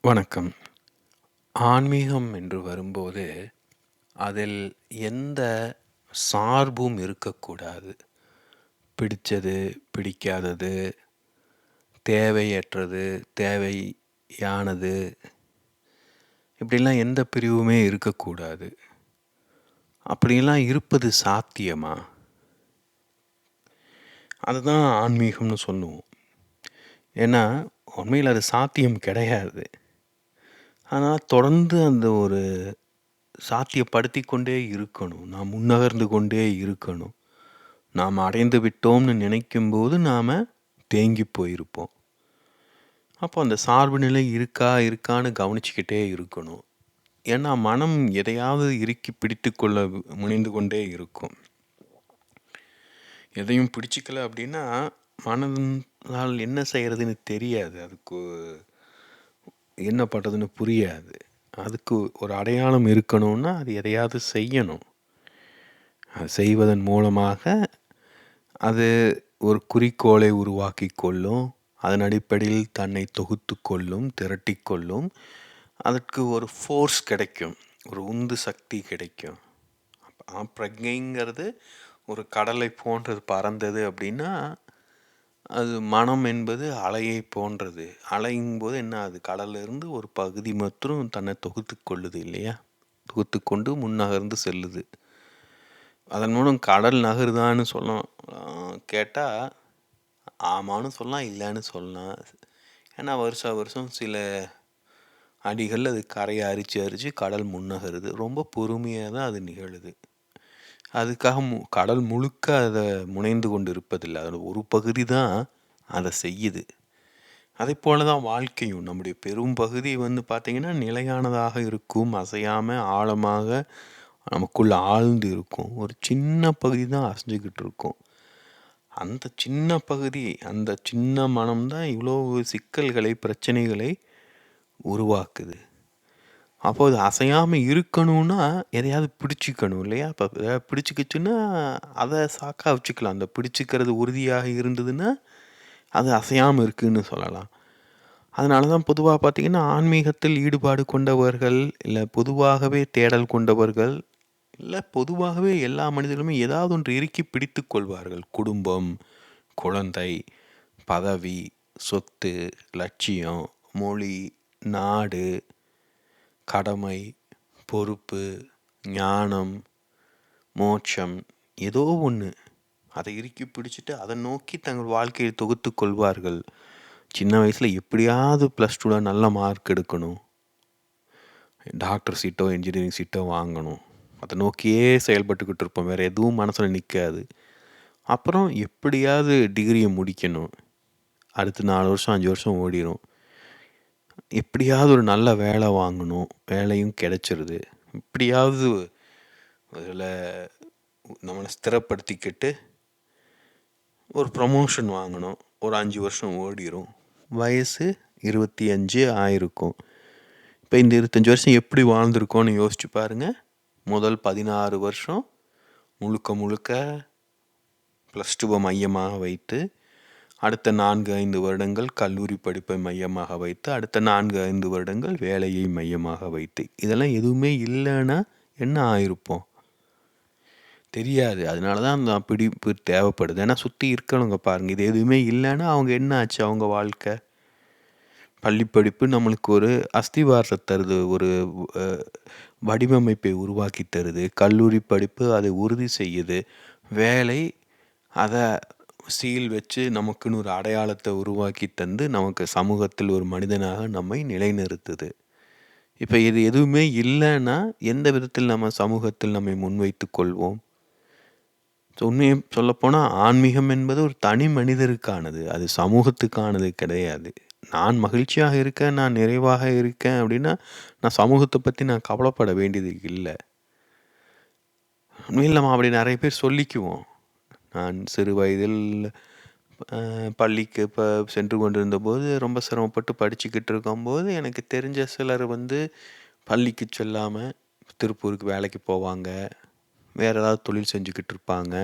வணக்கம். ஆன்மீகம் என்று வரும்போது, அதில் எந்த சார்பும் இருக்கக்கூடாது. பிடிச்சது, பிடிக்காதது, தேவையற்றது, தேவையானது, இப்படிலாம் எந்த பிரிவுமே இருக்கக்கூடாது. அப்படியெல்லாம் இருப்பது சாத்தியமா? அதுதான் ஆன்மீகம்னு சொல்லுவோம். ஏன்னா, உண்மையில் அது சாத்தியம் கிடையாது. ஆனால் தொடர்ந்து அந்த ஒரு சாத்தியப்படுத்தி கொண்டே இருக்கணும். நாம் முன்னகர்ந்து கொண்டே இருக்கணும். நாம் அடைந்து விட்டோம்னு நினைக்கும்போது நாம் தேங்கி போயிருப்போம். அப்போ அந்த சார்பு நிலை இருக்கான்னு கவனிச்சுக்கிட்டே இருக்கணும். ஏன்னா மனம் எதையாவது இறுக்கி பிடித்து கொள்ள முனைந்து கொண்டே இருக்கும். எதையும் பிடிச்சிக்கல அப்படின்னா மனதால் என்ன செய்கிறதுன்னு தெரியாது. அதுக்கு என்ன பண்ணுறதுன்னு புரியாது. அதுக்கு ஒரு அடையாளம் இருக்கணும்னா அது எதையாவது செய்யணும். அது செய்வதன் மூலமாக அது ஒரு குறிக்கோளை உருவாக்கி கொள்ளும். அதன் அடிப்படையில் தன்னை தொகுத்து கொள்ளும், திரட்டி கொள்ளும். அதற்கு ஒரு ஃபோர்ஸ் கிடைக்கும், ஒரு உந்து சக்தி கிடைக்கும். பிரக்ஞைங்கிறது ஒரு கடலை போன்றது பறந்தது அப்படின்னா, அது மனம் என்பது அலையை போன்றது. அலையும்போது என்ன, அது கடலிருந்து ஒரு பகுதி மற்றும் தன்னை தொகுத்து கொள்ளுது இல்லையா? தொகுத்து கொண்டு முன்னகர்ந்து செல்லுது. அதன் மூலம் கடல் நகருதான்னு கேட்டால் ஆமான்னு சொல்லலாம், இல்லைன்னு சொல்லலாம். ஏன்னா வருஷம் சில அடிகள் அது கரையை அரித்து கடல் முன்னகருது. ரொம்ப பொறுமையாக தான் அது நிகழுது. அதுக்காக கடல் முழுக்க அதை முனைந்து கொண்டு இருப்பதில்லை. அதோட ஒரு பகுதி தான் அதை செய்யுது. அதே போல தான் வாழ்க்கையும். நம்முடைய பெரும் பகுதி பார்த்திங்கன்னா நிலையானதாக இருக்கும், அசையாமல் ஆழமாக நமக்குள்ளே ஆழ்ந்து இருக்கும். ஒரு சின்ன பகுதி தான் அசைஞ்சிக்கிட்டு இருக்கும். அந்த சின்ன பகுதி, அந்த சின்ன மனம்தான் இவ்வளோ சிக்கல்களை, பிரச்சனைகளை உருவாக்குது. அப்போ அது அசையாமல் இருக்கணும்னா எதையாவது பிடிச்சிக்கணும் இல்லையா? இப்போ பிடிச்சிக்கிச்சுன்னா அதை சாக்கா வச்சுக்கலாம். அந்த பிடிச்சிக்கிறது உறுதியாக இருந்ததுன்னா அது அசையாமல் இருக்குதுன்னு சொல்லலாம். அதனால தான் பொதுவாக பார்த்திங்கன்னா ஆன்மீகத்தில் ஈடுபாடு கொண்டவர்கள், இல்லை பொதுவாகவே தேடல் கொண்டவர்கள், இல்லை பொதுவாகவே எல்லா மனிதர்களுமே ஏதாவது ஒன்று இறுக்கி பிடித்து கொள்வார்கள். குடும்பம், குழந்தை, பதவி, சொத்து, லட்சியம், மொழி, நாடு, கடமை, பொறுப்பு, ஞானம், மோட்சம், ஏதோ ஒன்று அதை இறுக்கி பிடிச்சிட்டு அதை நோக்கி தங்கள் வாழ்க்கையை தொகுத்து கொள்வார்கள். சின்ன வயசில் எப்படியாவது +2 நல்ல மார்க் எடுக்கணும், டாக்டர் சீட்டோ இன்ஜினியரிங் சீட்டோ வாங்கணும், அதை நோக்கியே செயல்பட்டுக்கிட்டு இருப்போம். வேறு எதுவும் மனசில் நிற்காது. அப்புறம் எப்படியாவது டிகிரியை முடிக்கணும். அடுத்து 4 வருஷம் 5 வருஷம் ஓடிடும். எப்படியாவது ஒரு நல்ல வேலை வாங்கணும், வேலையும் கிடைச்சிருது. எப்படியாவது அதில் நம்மளை ஸ்திரப்படுத்திக்கிட்டு ஒரு ப்ரமோஷன் வாங்கணும். ஒரு 5 வருஷம் ஓடிடும். வயசு 25 ஆயிருக்கும். இப்போ இந்த 25 வருஷம் எப்படி வாழ்ந்திருக்கோன்னு யோசிச்சு பாருங்கள். முதல் 16 வருஷம் முழுக்க +2 மையமாக வைத்து, அடுத்த 4-5 வருடங்கள் கல்லூரி படிப்பை மையமாக வைத்து, அடுத்த 4-5 வருடங்கள் வேலையை மையமாக வைத்து, இதெல்லாம் எதுவுமே இல்லைன்னா என்ன ஆயிருப்போம் தெரியாது. அதனால தான் அந்த பிடிப்பு தேவைப்படுது. ஏன்னா சுற்றி இருக்கணுங்க பாருங்கள். இது எதுவுமே இல்லைன்னா அவங்க என்ன ஆச்சு, அவங்க வாழ்க்கை? பள்ளிப்படிப்பு நம்மளுக்கு ஒரு அஸ்திவாரத்தை தருது, ஒரு வடிவமைப்பை உருவாக்கி தருது. கல்லூரி படிப்பு அதை உறுதி செய்யுது. வேலை அதை சீல் வச்சு நமக்குன்னு ஒரு அடையாளத்தை உருவாக்கி தந்து நமக்கு சமூகத்தில் ஒரு மனிதனாக நம்மை நிலைநிறுத்துது. இப்போ இது எதுவுமே இல்லைன்னா எந்த விதத்தில் நம்ம சமூகத்தில் நம்மை முன்வைத்து கொள்வோம்? உண்மையை சொல்லப்போனால் ஆன்மீகம் என்பது ஒரு தனி மனிதருக்கானது, அது சமூகத்துக்கானது கிடையாது. நான் மகிழ்ச்சியாக இருக்கேன், நான் நிறைவாக இருக்கேன் அப்படின்னா நான் சமூகத்தை பற்றி நான் கவலைப்பட வேண்டியது இல்லை. உண்மையில் நம்ம அப்படி நிறைய பேர் சொல்லிக்குவோம். நான் சிறு வயதில் பள்ளிக்கு இப்போ சென்று கொண்டிருந்தபோது ரொம்ப சிரமப்பட்டு படிச்சுக்கிட்டு இருக்கும்போது எனக்கு தெரிஞ்ச சிலர் பள்ளிக்கு செல்லாமல் திருப்பூருக்கு வேலைக்கு போவாங்க, வேறு ஏதாவது தொழில் செஞ்சுக்கிட்டு இருப்பாங்க.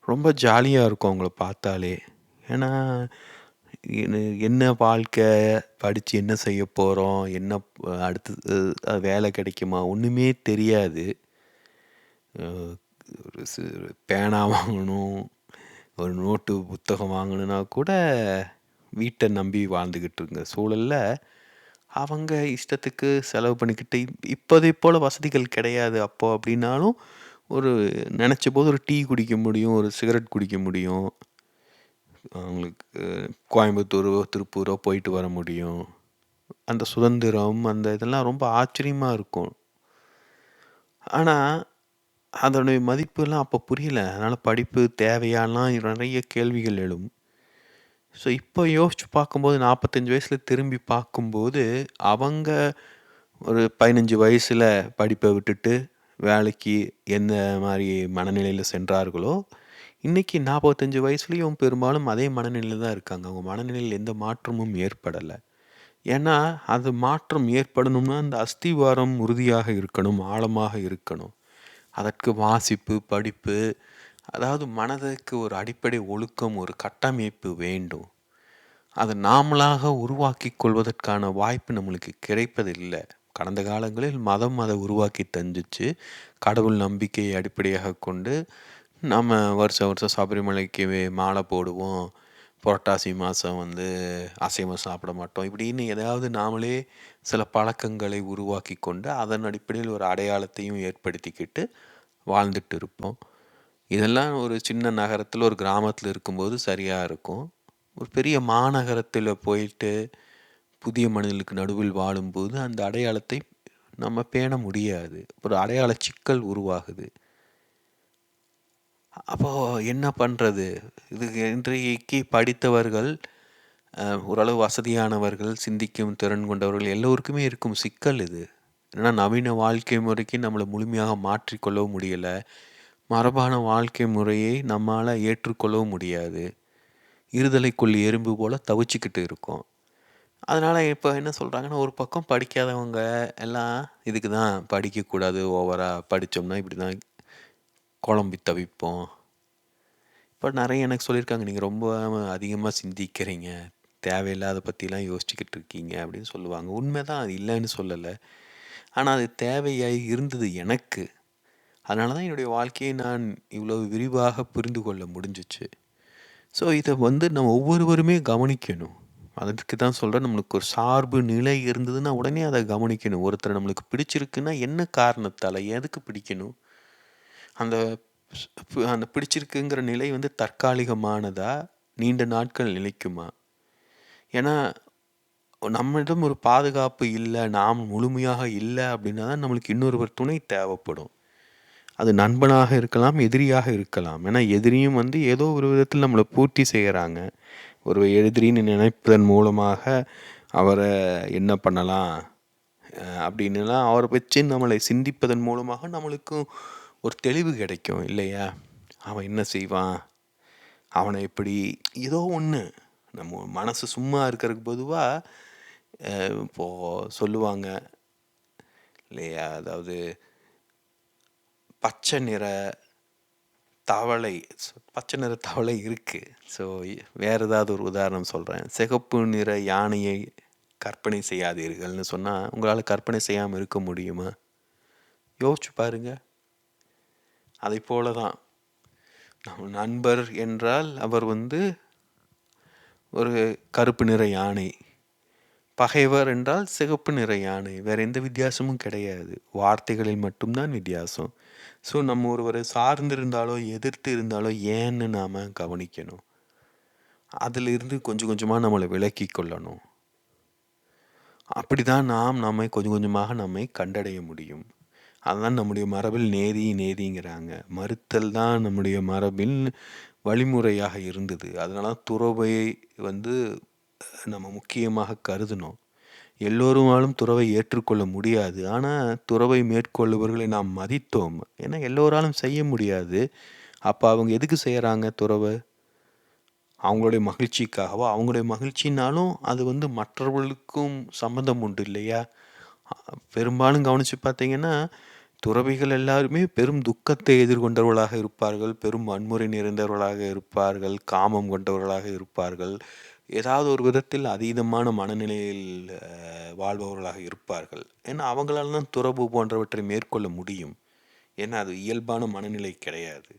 ரொம்ப ஜாலியாக இருக்கும் அவங்கள பார்த்தாலே. ஏன்னா என்ன என்ன வாழ்க்கை, படிச்சு என்ன செய்ய போறோம், என்ன அடுத்தது வேலை கிடைக்குமா, ஒண்ணுமே தெரியாது. அ ஒரு பேனா வாங்கணும், ஒரு நோட்டு, புத்தகம் வாங்கணும்னா கூட வீட்ட நம்பி வாழ்ந்துகிட்டு இருந்த சூழல்ல, அவங்க இஷ்டத்துக்கு செலவு பண்ணிக்கிட்டு இப்போதைய போல வசதிகள் கிடையாது அப்போ அப்படின்னாலும், ஒரு நெனச்சபோது ஒரு டீ குடிக்க முடியும், ஒரு சிகரெட் குடிக்க முடியும். அவங்களுக்கு கோயம்புத்தூரோ, திருப்பூரோ போயிட்டு வர முடியும். அந்த சுதந்திரம், அந்த இதெல்லாம் ரொம்ப ஆச்சரியமா இருக்கும். ஆனா, அதனுடைய மதிப்புலாம் அப்ப புரியல. அதனால படிப்பு தேவையாலாம் நெறைய கேள்விகள் எழும். ஸோ, இப்போ யோசிச்சு பார்க்கும்போது 45 வயசுல திரும்பி பார்க்கும்போது, அவங்க ஒரு 15 வயசுல படிப்ப விட்டுட்டு, வேலைக்கு எந்த மாரி மனநிலையில சென்றார்களோ, இன்னைக்கு 45 வயசுலயும் பெரும்பாலும் அதே மனநிலையில தான் இருக்காங்க. அவங்க மனநிலையில எந்த மாற்றமும் ஏற்படல. ஏன்னா, அது மாற்றம் ஏற்படணும்னா, அந்த அஸ்திவாரம் உறுதியாக இருக்கணும், ஆழமாக இருக்கணும். அதற்கு வாசிப்பு, படிப்பு, அதாவது மனதுக்கு ஒரு அடிப்படை ஒழுக்கம், ஒரு கட்டமைப்பு வேண்டும். அத நாமளாக உருவாக்கிக் கொள்வதற்கான வாய்ப்பு நம்மளுக்கு கிடைப்பதில்ல. கடந்த காலங்களில் மதம் அத உருவாக்கி தந்துச்சு. கடவுள் நம்பிக்கையை அடிப்படையாகக் கொண்டு, நம்ம வருஷம் வருஷம் சபரிமலைக்கு மாலை போடுவோம். புரட்டாசி மாசம் வந்து அசைவம் சாப்பிட மாட்டோம். இப்படின்னு எதையாவது நாமளே சில பழக்கங்களை உருவாக்கிக் கொண்டு, அதன் அடிப்படையில் ஒரு அடையாளத்தையும் ஏற்படுத்திக்கிட்டு வாழ்ந்துட்டு இருப்போம். இதெல்லாம் ஒரு சின்ன நகரத்துல, ஒரு கிராமத்துல இருக்கும்போது சரியா இருக்கும். ஒரு பெரிய மாநகரத்துல போயிட்டு, புதிய மனிதர்களுக்கு நடுவில் வாழும்போது, அந்த அடையாளத்தை நம்ம பேண முடியாது. ஒரு அடையாள சிக்கல் உருவாகுது. அப்போ என்ன பண்றது? இதுக்கு இன்றைக்கு படித்தவர்கள், ஓரளவு வசதியானவர்கள், சிந்திக்கும் திறன் கொண்டவர்கள் எல்லோருக்குமே இருக்கும் சிக்கல் இது. ஏன்னா நவீன வாழ்க்கை முறைக்கு நம்மள முழுமையாக மாற்றிக்கொள்ளவும் முடியல. மரபான வாழ்க்கை முறையை நம்மால ஏற்றுக்கொள்ளவும் முடியாது. இருதலைக்கொள்ளி எறும்பு போல தவிச்சுக்கிட்டு இருக்கோம். அதனால இப்ப என்ன சொல்றாங்கன்னா, ஒரு பக்கம் படிக்காதவங்க எல்லாம் இதுக்கு தான் படிக்கக்கூடாது, ஓவரா படிச்சோம்னா இப்படிதான் குழம்பி தவிப்போம். இப்ப நெறைய எனக்கு சொல்லியிருக்காங்க, "நீங்க ரொம்ப அதிகமா சிந்திக்கிறீங்க. தேவையில்லாத பத்திலாம் யோசிச்சுக்கிட்டு இருக்கீங்க." அப்படின்னு சொல்லுவாங்க. உண்மைதான், அது இல்லன்னு சொல்லல. ஆனா அது தேவையாய் இருந்தது எனக்கு. அதனால தான் என்னுடைய வாழ்க்கையை நான் இவ்வளவு விரிவாக புரிந்து கொள்ள முடிஞ்சுச்சு. ஸோ இத வந்து நம்ம ஒவ்வொருவருமே கவனிக்கணும். அதுக்கு தான் சொல்றேன், நம்மளுக்கு ஒரு சார்பு நிலை இருந்ததுன்னா, உடனே அத கவனிக்கணும். ஒருத்தர நம்மளுக்கு பிடிச்சிருக்குன்னா, என்ன காரணத்தால? எதுக்கு பிடிக்கணும்? அந்த அந்த பிடிச்சிருக்குங்கிற நிலை வந்து தற்காலிகமானதா? நீண்ட நாட்கள் நிலைக்குமா? ஏன்னா, நம்மிடம் ஒரு பாதுகாப்பு இல்ல, நாம் முழுமையாக இல்ல அப்படின்னா தான் நம்மளுக்கு இன்னொருவர் துணை தேவைப்படும். அது நண்பனாக இருக்கலாம், எதிரியாக இருக்கலாம். ஏன்னா எதிரியும் வந்து ஏதோ ஒரு விதத்தில் நம்மள பூர்த்தி செய்யறாங்க. ஒரு எதிரின்னு நினைப்பதன் மூலமாக அவர என்ன பண்ணலாம்? அப்படின்னுலாம் அவர வச்சு நம்மளை சிந்திப்பதன் மூலமாக நம்மளுக்கும் ஒரு தெளிவு கிடைக்கும் இல்லையா? அவன் என்ன செய்வான்? அவன எப்படி ஏதோ ஒண்ணு நம்ம மனசு சும்மா இருக்கறதுக்கு பொதுவா இப்போ சொல்லுவாங்க இல்லையா? அதாவது பச்சை நிற தவளை பச்சை நிற தவளை இருக்கு. ஸோ வேற ஏதாவது ஒரு உதாரணம் சொல்றேன். சிகப்பு நிற யானையை கற்பனை செய்யாதீர்கள்னு சொன்னா, உங்களால கற்பனை செய்யாம இருக்க முடியுமா? யோசிச்சு பாருங்க. அதைப் போல தான். நம்ம நண்பர் என்றால் அவர் வந்து ஒரு கருப்பு நிற யானை. பகைவர் என்றால் சிகப்பு நிற யானை. வேற எந்த வித்தியாசமும் கிடையாது. வார்த்தைகளில் மட்டும்தான் வித்தியாசம். ஸோ நம்ம ஒருவரை சார்ந்திருந்தாலோ, எதிர்த்து இருந்தாலோ ஏன்னு நாம கவனிக்கணும். அதிலிருந்து கொஞ்சம் கொஞ்சமா நம்மள விலக்கிக் கொள்ளணும். அப்படிதான் நாம் நம்மை கொஞ்சம் கொஞ்சமாக நம்மை கண்டடைய முடியும். அதுதான் நம்முடைய மரபில் நேதி நேதிங்கிறாங்க. மறுத்தல் தான் நம்முடைய மரபில் வழிமுறையாக இருந்தது. அதனால துறவை வந்து நம்ம முக்கியமாக கருதினோம். எல்லோருமாலும் துறவை ஏற்றுக்கொள்ள முடியாது. ஆனா துறவை மேற்கொள்ளுபவர்களை நாம் மதித்தோம். ஏன்னா எல்லோராலும் செய்ய முடியாது. அப்ப அவங்க எதுக்கு செய்யறாங்க துறவ? அவங்களுடைய மகிழ்ச்சிக்காகவா? அவங்களுடைய மகிழ்ச்சினாலும் அது வந்து மற்றவர்களுக்கும் சம்மந்தம் உண்டு இல்லையா? பெரும்பாலும் கவனிச்சு பார்த்தீங்கன்னா, துறவிகள் எல்லாருமே பெரும் துக்கத்தை எதிர்கொண்டவர்களாக இருப்பார்கள். பெரும் வன்முறை நிறைந்தவர்களாக இருப்பார்கள். காமம் கொண்டவர்களாக இருப்பார்கள். ஏதாவது ஒரு விதத்தில் அதீதமான மனநிலையில் வாழ்பவர்களாக இருப்பார்கள். ஏன்னா அவங்களால தான் துறவு போன்றவற்றை மேற்கொள்ள முடியும். ஏன்னா அது இயல்பான மனநிலை கிடையாது.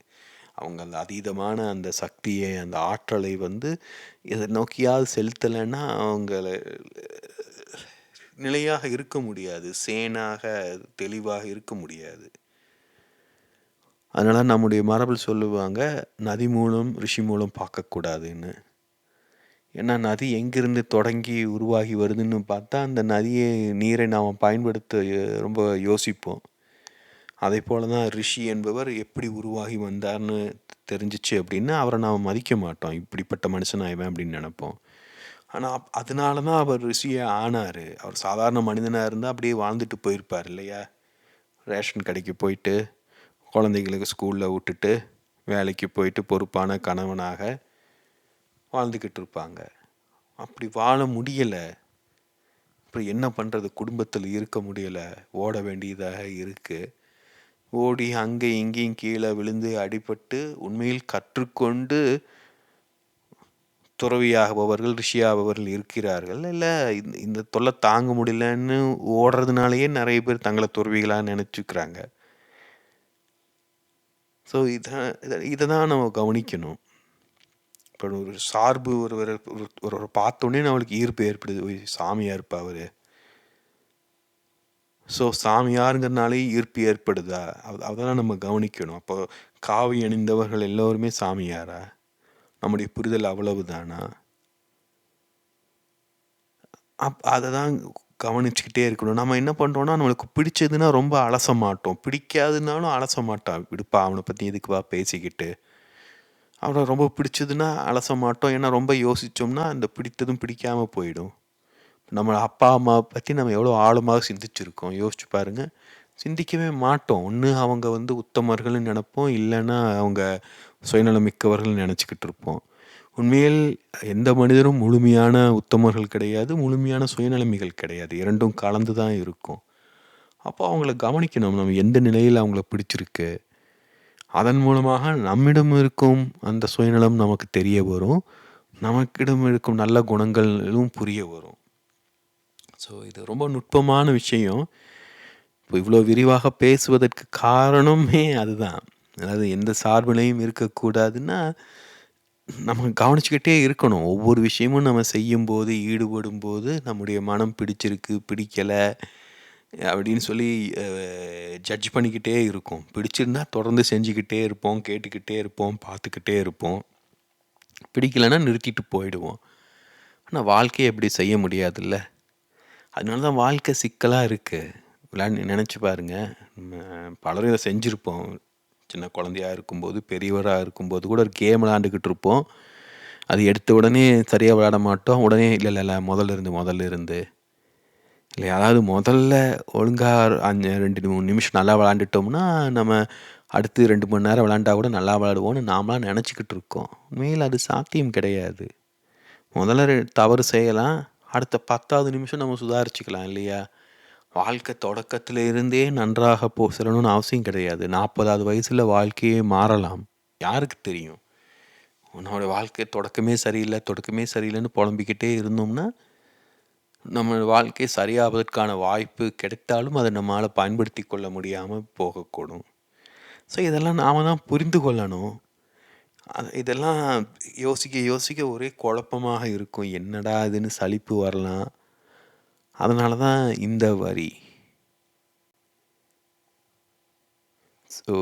அவங்க அந்த அதீதமான அந்த சக்தியை, அந்த ஆற்றலை வந்து எதை நோக்கியாவது செலுத்தலைன்னா அவங்கள நிலையாக இருக்க முடியாது. சேனாக தெளிவாக இருக்க முடியாது. அதனால நம்முடைய மரபில் சொல்லுவாங்க, நதி மூலம் ரிஷி மூலம் பார்க்கக்கூடாதுன்னு. ஏன்னா நதி எங்கிருந்து தொடங்கி உருவாகி வருதுன்னு பார்த்தா, அந்த நதியை நீரை நாம் பயன்படுத்த ரொம்ப யோசிப்போம். அதே போல தான் ரிஷி என்பவர் எப்படி உருவாகி வந்தார்னு தெரிஞ்சிச்சு அப்படின்னா, அவரை நாம் மதிக்க மாட்டோம். இப்படிப்பட்ட மனுஷனா இவன் அப்படின்னு நினைப்போம். ஆனால் அதனால தான் அவர் ரிஷியே ஆனார். அவர் சாதாரண மனிதனாக இருந்தால் அப்படியே வாழ்ந்துட்டு போயிருப்பார் இல்லையா? ரேஷன் கடைக்கு போயிட்டு, குழந்தைகளுக்கு ஸ்கூலில் விட்டுட்டு, வேலைக்கு போயிட்டு பொறுப்பான கணவனாக வாழ்ந்துக்கிட்டு இருப்பாங்க. அப்படி வாழ முடியலை. அப்புறம் என்ன பண்ணுறது? குடும்பத்தில் இருக்க முடியலை, ஓட வேண்டியதாக இருக்குது. ஓடி அங்கே இங்கேயும் கீழே விழுந்து அடிபட்டு உண்மையில் கற்றுக்கொண்டு துறவியாகுபவர்கள், ரிஷியாகுபவர்கள் இருக்கிறார்கள். இல்லை இந்த தொல்லை தாங்க முடியலன்னு ஓடுறதுனாலேயே நிறைய பேர் தங்களை துறவிகளாக நினச்சிக்கிறாங்க. ஸோ இதை தான் நம்ம கவனிக்கணும். இப்போ ஒரு சார்பு ஒருவரை பார்த்தோன்னே நம்மளுக்கு ஈர்ப்பு ஏற்படுது. சாமியாக இருப்பா அவர். ஸோ சாமியாருங்கிறதுனாலே ஈர்ப்பு ஏற்படுதா? அதெல்லாம் நம்ம கவனிக்கணும். அப்போ காவி அணிந்தவர்கள் எல்லோருமே சாமியாரா? நம்முடைய புரிதல் அவ்வளவு தானா? அதை தான் கவனிச்சுக்கிட்டே இருக்கணும். நம்ம என்ன பண்ணுறோன்னா, நம்மளுக்கு பிடிச்சதுன்னா ரொம்ப அலச மாட்டோம். பிடிக்காதுனாலும் அலச மாட்டோம். விடுப்பா அவனை பற்றி எதுக்குவா பேசிக்கிட்டு. அவனை ரொம்ப பிடிச்சதுன்னா அலச மாட்டோம். ஏன்னா ரொம்ப யோசித்தோம்னா அந்த பிடித்ததும் பிடிக்காமல் போயிடும். நம்ம அப்பா அம்மாவை பற்றி நம்ம எவ்வளோ ஆழமாக சிந்திச்சிருக்கோம், யோசிச்சு பாருங்கள். சிந்திக்கவே மாட்டோம். ஒன்று அவங்க வந்து உத்தமர்கள்னு நினைப்போம், இல்லைன்னா அவங்க சுயநலம் மிக்கவர்கள் நினச்சிக்கிட்டு இருப்போம். உண்மையில் எந்த மனிதரும் முழுமையான உத்தமர்கள் கிடையாது, முழுமையான சுயநலமிகள் கிடையாது. இரண்டும் கலந்து தான் இருக்கும். அப்போ அவங்கள கவனிக்கணும். நம்ம எந்த நிலையில் அவங்கள பிடிச்சிருக்கு, அதன் மூலமாக நம்மிடம் இருக்கும் அந்த சுயநலம் நமக்கு தெரிய வரும். நமக்கிடம் இருக்கும் நல்ல குணங்களும் புரிய வரும். ஸோ இது ரொம்ப நுட்பமான விஷயம். இப்போ இவ்வளோ விரிவாக பேசுவதற்கு காரணமே அதுதான். அதாவது எந்த சார்பிலையும் இருக்கக்கூடாதுன்னா, நம்ம கவனிச்சுக்கிட்டே இருக்கணும். ஒவ்வொரு விஷயமும் நம்ம செய்யும்போது, ஈடுபடும்போது நம்முடைய மனம் பிடிச்சிருக்கு, பிடிக்கலை அப்படின்னு சொல்லி ஜட்ஜ் பண்ணிக்கிட்டே இருக்கும். பிடிச்சிருந்தா தொடர்ந்து செஞ்சுக்கிட்டே இருப்போம், கேட்டுக்கிட்டே இருப்போம், பார்த்துக்கிட்டே இருப்போம். பிடிக்கலைன்னா நிறுத்திட்டு போயிடுவோம். ஆனால் வாழ்க்கையை அப்படி செய்ய முடியாதுல்ல. அதனால தான் வாழ்க்கை சிக்கலாக இருக்குது. நினச்சி பாருங்கள். பலரும் இதை செஞ்சுருப்போம். சின்ன குழந்தையாக இருக்கும்போது, பெரியவராக இருக்கும்போது கூட ஒரு கேம் விளாண்டுக்கிட்டு இருப்போம். அது எடுத்த உடனே சரியாக விளையாட மாட்டோம். உடனே இல்லை முதல்ல இருந்து இல்லை, அதாவது முதல்ல ஒழுங்காக 2-3 நிமிஷம் நல்லா விளாண்டுட்டோம்னா நம்ம அடுத்து 2 மணி நேரம் விளாண்டா கூட நல்லா விளாடுவோன்னு நாமளாக நினச்சிக்கிட்டு இருக்கோம். உண்மையில் அது சாத்தியம் கிடையாது. முதல்ல தவறு செய்யலாம், அடுத்த 10வது நிமிஷம் நம்ம சுதாரிச்சுக்கலாம் இல்லையா? வாழ்க்கை தொடக்கத்தில் இருந்தே நன்றாக செல்லணும்னு அவசியம் கிடையாது. 40வது வயசில் வாழ்க்கையே மாறலாம். யாருக்கு தெரியும்? நம்மளோட வாழ்க்கை தொடக்கமே சரியில்லைன்னு புலம்பிக்கிட்டே இருந்தோம்னா, நம்ம வாழ்க்கை சரியாவதற்கான வாய்ப்பு கிடைத்தாலும் அதை நம்மளால் பயன்படுத்தி கொள்ள முடியாமல் போகக்கூடும். ஸோ இதெல்லாம் நாம் தான் புரிந்து கொள்ளணும். இதெல்லாம் யோசிக்க ஒரே குழப்பமாக இருக்கும். என்னடா இதுன்னு சலிப்பு வரலாம். அதனால தான் இந்த வரி. ஸோ